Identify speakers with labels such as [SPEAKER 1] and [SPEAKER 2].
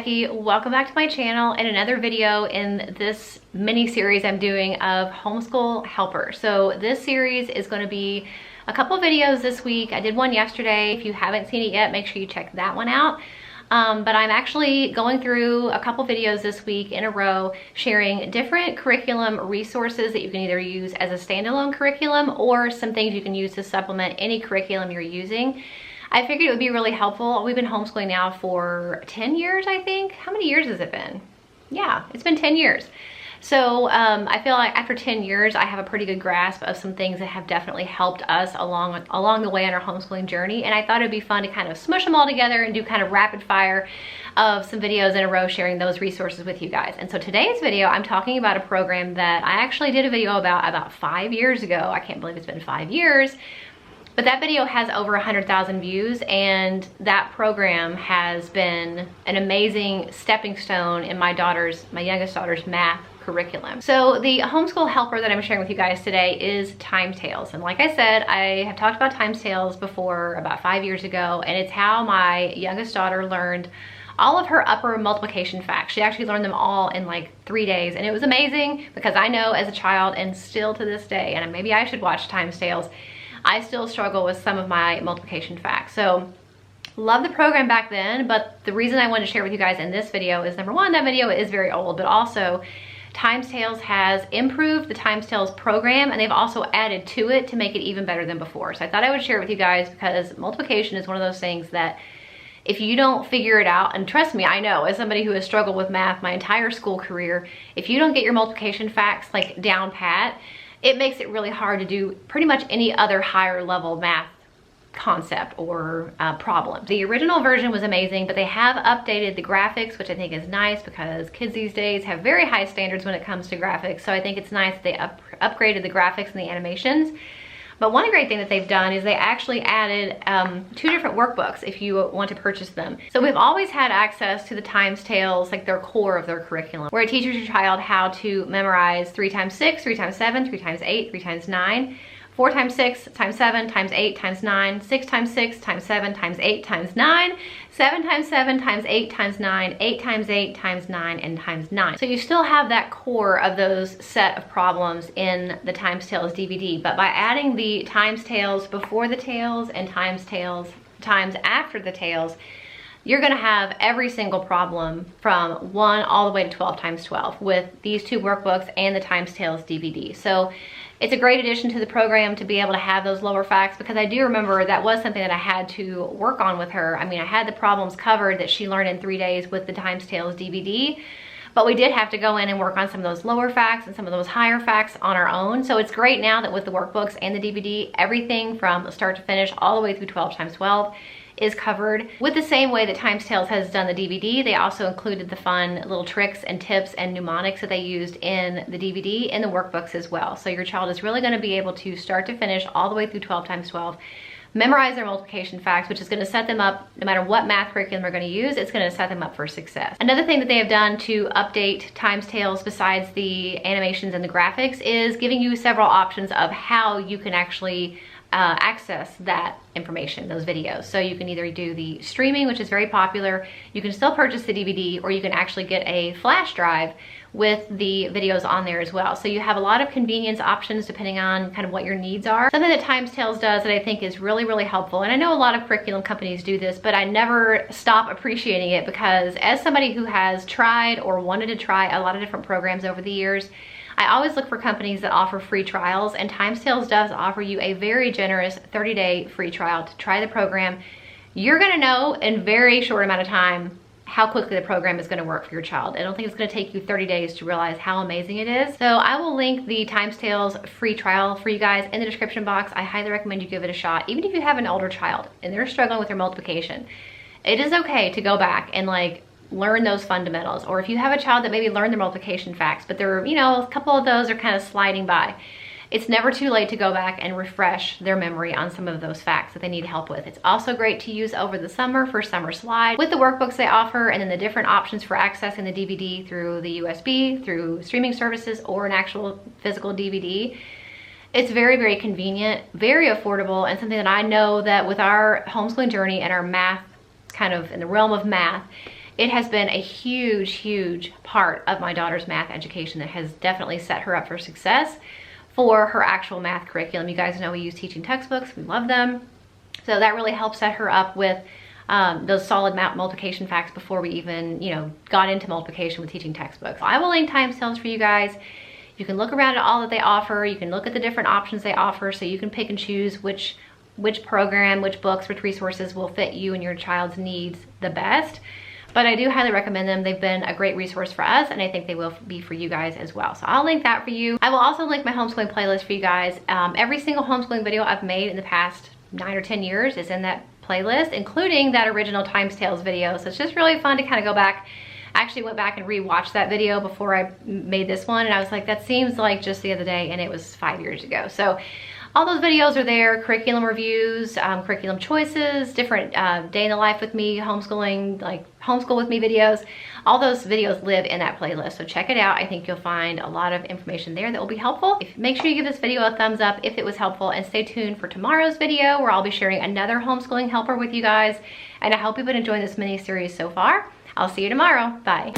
[SPEAKER 1] Becky. Welcome back to my channel and another video in this mini series I'm doing of Homeschool Helper. So this series is going to be a couple videos this week. I did one yesterday. If you haven't seen it yet, make sure you check that one out. But I'm actually going through a couple videos this week in a row sharing different curriculum resources that you can either use as a standalone curriculum or some things you can use to supplement any curriculum you're using. I figured it would be really helpful. We've been homeschooling now for 10 years, I think. How many years has it been? Yeah, it's been 10 years. So I feel like after 10 years, I have a pretty good grasp of some things that have definitely helped us along the way on our homeschooling journey. And I thought it'd be fun to kind of smush them all together and do kind of rapid fire of some videos in a row sharing those resources with you guys. And so today's video, I'm talking about a program that I actually did a video about 5 years ago. I can't believe it's been 5 years. But that video has over 100,000 views, and that program has been an amazing stepping stone in my youngest daughter's math curriculum. So the Homeschool Helper that I'm sharing with you guys today is Times Tales. And like I said, I have talked about Times Tales before about 5 years ago, and it's how my youngest daughter learned all of her upper multiplication facts. She actually learned them all in like 3 days, and it was amazing because I know as a child, and still to this day, and maybe I should watch Times Tales, I still struggle with some of my multiplication facts. So love the program back then, but the reason I wanted to share with you guys in this video is, number one, that video is very old, but also Times Tales has improved the Times Tales program, and they've also added to it to make it even better than before. So I thought I would share it with you guys because multiplication is one of those things that if you don't figure it out, and trust me, I know, as somebody who has struggled with math my entire school career, if you don't get your multiplication facts like down pat, it makes it really hard to do pretty much any other higher level math concept or problem. The original version was amazing, but they have updated the graphics, which I think is nice because kids these days have very high standards when it comes to graphics. So I think it's nice that they upgraded the graphics and the animations. But one great thing that they've done is they actually added 2 different workbooks if you want to purchase them. So we've always had access to the Times Tales, like their core of their curriculum, where it teaches your child how to memorize 3 times 6, 3 times 7, 3 times 8, 3 times 9, 4 times 6 times 7 times 8 times 9, 6 times 6 times 7 times 8 times 9, 7 times 7 times 8 times 9, 8 times 8 times 9, and times 9. So you still have that core of those set of problems in the Times Tales DVD, but by adding the Times Tales before the tales and Times Tales times after the tales, you're gonna have every single problem from 1 all the way to 12 times 12 with these 2 workbooks and the Times Tales DVD. So it's a great addition to the program to be able to have those lower facts, because I do remember that was something that I had to work on with her. I mean, I had the problems covered that she learned in 3 days with the Times Tales DVD, but we did have to go in and work on some of those lower facts and some of those higher facts on our own. So it's great now that with the workbooks and the DVD, everything from start to finish all the way through 12 times 12 is covered. With the same way that Times Tales has done the DVD, they also included the fun little tricks and tips and mnemonics that they used in the DVD in the workbooks as well. So your child is really going to be able to start to finish all the way through 12 times 12, memorize their multiplication facts, which is going to set them up, no matter what math curriculum they're going to use, it's going to set them up for success. Another thing that they have done to update Times Tales besides the animations and the graphics is giving you several options of how you can actually access that information, those videos. So you can either do the streaming, which is very popular, you can still purchase the DVD, or you can actually get a flash drive with the videos on there as well. So you have a lot of convenience options depending on kind of what your needs are. Something that Times Tales does that I think is really, really helpful, and I know a lot of curriculum companies do this, but I never stop appreciating it because as somebody who has tried or wanted to try a lot of different programs over the years, I always look for companies that offer free trials, and Times Tales does offer you a very generous 30-day free trial to try the program. You're gonna know in a very short amount of time how quickly the program is gonna work for your child. I don't think it's gonna take you 30 days to realize how amazing it is. So I will link the Times Tales free trial for you guys in the description box. I highly recommend you give it a shot. Even if you have an older child and they're struggling with their multiplication, it is okay to go back and learn those fundamentals. Or if you have a child that maybe learned their multiplication facts, but they're, a couple of those are kind of sliding by, it's never too late to go back and refresh their memory on some of those facts that they need help with. It's also great to use over the summer for summer slide with the workbooks they offer, and then the different options for accessing the DVD through the USB, through streaming services, or an actual physical DVD. It's very, very convenient, very affordable, and something that I know that with our homeschooling journey and our math, kind of in the realm of math, it has been a huge part of my daughter's math education that has definitely set her up for success for her actual math curriculum. You guys know we use teaching textbooks, we love them. So that really helped set her up with those solid multiplication facts before we even, you know, got into multiplication with teaching textbooks. I will link timestamps for you guys. You can look around at all that they offer. You can look at the different options they offer, so you can pick and choose which program, which books, which resources will fit you and your child's needs the best. But I do highly recommend them. They've been a great resource for us, and I think they will be for you guys as well. So I'll link that for you. I will also link my homeschooling playlist for you guys. Every single homeschooling video I've made in the past 9 or 10 years is in that playlist, including that original Times Tales video. So it's just really fun to kind of go back. I actually went back and rewatched that video before I made this one, and I was like, that seems like just the other day, and it was 5 years ago. So all those videos are there, curriculum reviews, curriculum choices, different day in the life with me, homeschooling, like homeschool with me videos. All those videos live in that playlist, so check it out. I think you'll find a lot of information there that will be helpful. Make sure you give this video a thumbs up if it was helpful, and stay tuned for tomorrow's video where I'll be sharing another homeschooling helper with you guys. And I hope you've been enjoying this mini series so far. I'll see you tomorrow. Bye.